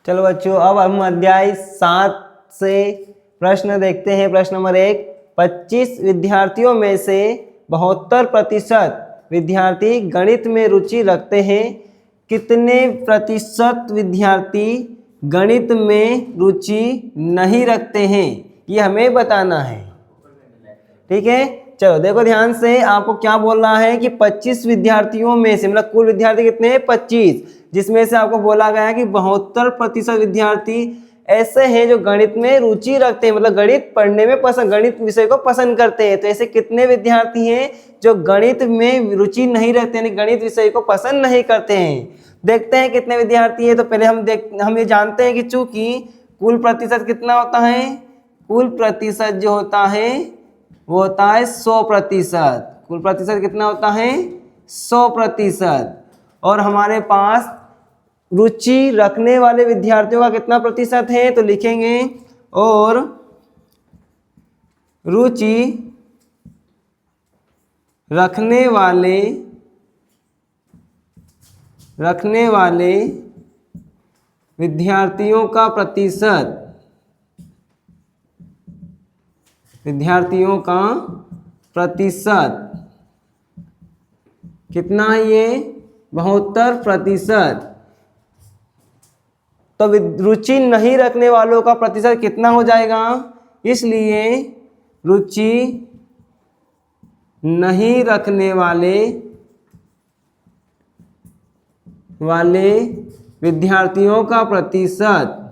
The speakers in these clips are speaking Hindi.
चलो बच्चों, अब हम अध्याय 7 से प्रश्न देखते हैं। प्रश्न नंबर 1, 25 विद्यार्थियों में से 72% विद्यार्थी गणित में रुचि रखते हैं। कितने प्रतिशत विद्यार्थी गणित में रुचि नहीं रखते हैं, ये हमें बताना है। ठीक है, चलो देखो ध्यान से, आपको क्या बोल रहा है कि 25 विद्यार्थियों में से, मतलब कुल विद्यार्थी कितने हैं 25, जिसमें से आपको बोला गया है कि 72% विद्यार्थी ऐसे हैं जो गणित में रुचि रखते हैं, मतलब गणित पढ़ने में पसंद, गणित विषय को पसंद करते हैं। तो ऐसे कितने विद्यार्थी हैं जो गणित में रुचि नहीं रखते, यानी गणित विषय को पसंद नहीं करते हैं। देखते हैं कितने विद्यार्थी हैं। तो पहले हम ये जानते हैं कि चूंकि कुल प्रतिशत कितना होता है, कुल प्रतिशत जो होता है वो होता है 100%। कुल प्रतिशत कितना होता है 100%। और हमारे पास रुचि रखने वाले विद्यार्थियों का कितना प्रतिशत है, तो लिखेंगे और रुचि रखने वाले विद्यार्थियों का प्रतिशत, कितना है ये 72%। तो रुचि नहीं रखने वालों का प्रतिशत कितना हो जाएगा, इसलिए रुचि नहीं रखने वाले विद्यार्थियों का प्रतिशत,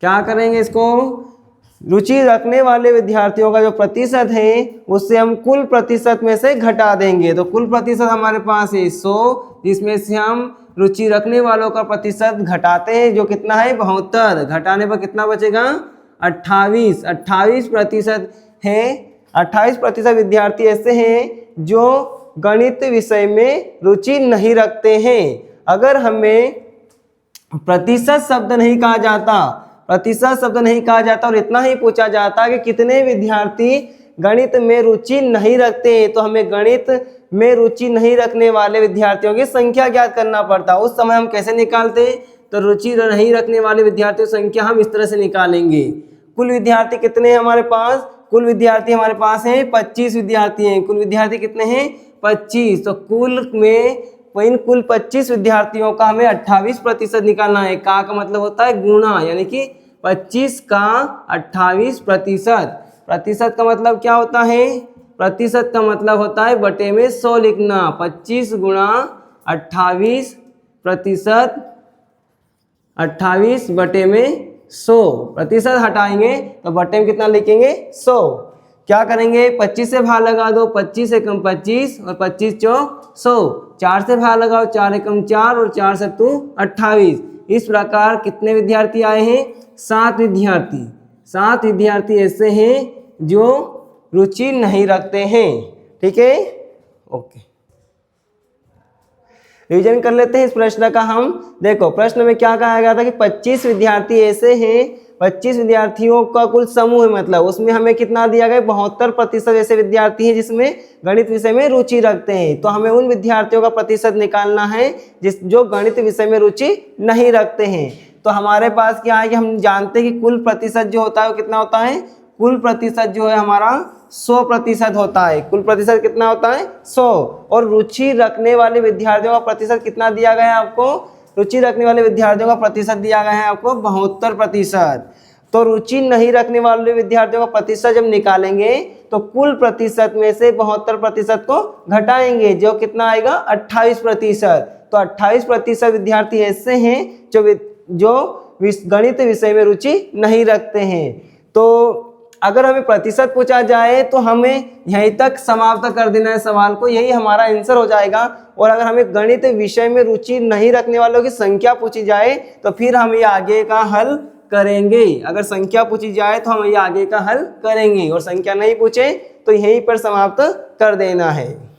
क्या करेंगे, इसको रुचि रखने वाले विद्यार्थियों का जो प्रतिशत है उससे हम कुल प्रतिशत में से घटा देंगे। तो कुल प्रतिशत हमारे पास है 100, जिसमें से हम रुचि रखने वालों का प्रतिशत घटाते हैं जो कितना है 72, घटाने पर कितना बचेगा 28% है। 28% विद्यार्थी ऐसे हैं जो गणित विषय में रुचि नहीं रखते हैं। अगर हमें प्रतिशत शब्द नहीं कहा जाता और इतना ही पूछा जाता कि कितने विद्यार्थी गणित में रुचि नहीं रखते हैं, तो हमें गणित में रुचि नहीं रखने वाले विद्यार्थियों की संख्या ज्ञात करना पड़ता। उस समय हम कैसे निकालते, तो रुचि नहीं रखने वाले विद्यार्थियों की संख्या हम इस तरह से निकालेंगे। कुल विद्यार्थी कितने हैं हमारे पास, कुल विद्यार्थी हमारे पास हैं 25 विद्यार्थी हैं। कुल विद्यार्थी कितने हैं 25। तो इन कुल 25 विद्यार्थियों का हमें 28% निकालना है। का मतलब होता है गुणा, यानी कि 25 का 28%। प्रतिशत का मतलब क्या होता है, प्रतिशत का मतलब होता है बटे में 100 लिखना। 25 गुणा 28%, 28 बटे में 100। प्रतिशत हटाएंगे तो बटे में कितना लिखेंगे 100। क्या करेंगे, 25 से भाग लगा दो, 25 से कम 25 और 25 चौक 100। 4 से भाग लगाओ, 4 एकम 4 और 4 सत्तू 28। इस प्रकार कितने विद्यार्थी आए हैं, 7 विद्यार्थी। 7 विद्यार्थी ऐसे हैं जो रुचि नहीं रखते हैं। ठीक है, ओके, रिवीजन कर लेते हैं इस प्रश्न का हम। देखो प्रश्न में क्या कहा गया था कि 25 विद्यार्थी ऐसे हैं, 25 विद्यार्थियों का कुल समूह है, मतलब उसमें हमें कितना दिया गया 72% ऐसे विद्यार्थी हैं जिसमें गणित विषय में रुचि रखते हैं। तो हमें उन विद्यार्थियों का प्रतिशत निकालना है जो गणित विषय में रुचि नहीं रखते हैं। तो हमारे पास क्या है कि हम जानते हैं कि कुल प्रतिशत जो होता है वो कितना होता है, कुल प्रतिशत जो है हमारा 100% होता है। कुल प्रतिशत कितना होता है 100। और रुचि रखने वाले विद्यार्थियों का प्रतिशत कितना दिया गया है आपको, रुचि रखने वाले विद्यार्थियों का प्रतिशत दिया गया है आपको 72%। तो रुचि नहीं रखने वाले विद्यार्थियों का प्रतिशत जब निकालेंगे तो कुल प्रतिशत में से 72% को घटाएंगे, जो कितना आएगा 28%। तो 28% विद्यार्थी ऐसे हैं जो गणित विषय में रुचि नहीं रखते हैं। तो अगर हमें प्रतिशत पूछा जाए तो हमें यहीं तक समाप्त कर देना है सवाल को, यही हमारा आंसर हो जाएगा। और अगर हमें गणित विषय में रुचि नहीं रखने वालों की संख्या पूछी जाए तो फिर हम ये आगे का हल करेंगे। अगर संख्या पूछी जाए तो हम ये आगे का हल करेंगे, और संख्या नहीं पूछे तो यहीं पर समाप्त कर देना है।